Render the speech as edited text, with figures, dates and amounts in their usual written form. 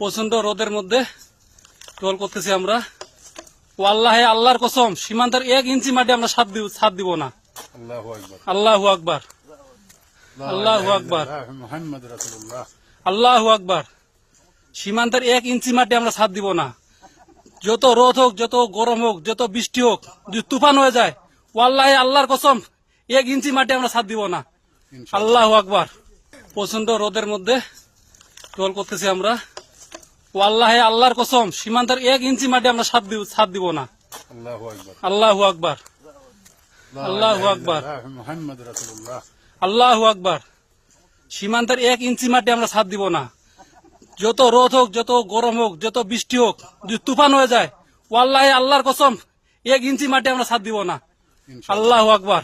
প্রচন্ড রোদের মধ্যে টোল করতেছি আমরা। ওয়াল্লাহে আল্লাহর কসম সীমান্তের 1 ইঞ্চি মাটি আমরা ছাদ দিব না। আল্লাহু আকবার, আল্লাহু আকবার, মুহাম্মদ রাসূলুল্লাহ। আল্লাহু আকবার। সীমান্তের 1 ইঞ্চি মাটি আমরা ছাদ দিব না। যত রোদ হোক, যত গরম হোক, যত বৃষ্টি হোক, যদি তুফান হয়ে যায়, ওয়াল্লাহে আল্লাহর কসম 1 ইঞ্চি মাটি আমরা ছাদ দিব না। আল্লাহু আকবার। প্রচন্ড রোদের মধ্যে টোল করতেছি আমরা। ওয়াল্লাহে আল্লাহর কসম সীমান্তের 1 ইঞ্চি মাটি আমরা ছাদ দিব না। আল্লাহু আকবার, আল্লাহু আকবার, মুহাম্মদ রাসূলুল্লাহ। আল্লাহু আকবার। সীমান্তের 1 ইঞ্চি মাটি আমরা ছাদ দিব না। যত রোদ হোক, যত গরম হোক, যত বৃষ্টি হোক, যদি তুফান হয়ে যায়, ওয়াল্লাহে আল্লাহর কসম 1 ইঞ্চি মাটি আমরা ছাদ দিব না। আল্লাহু আকবার।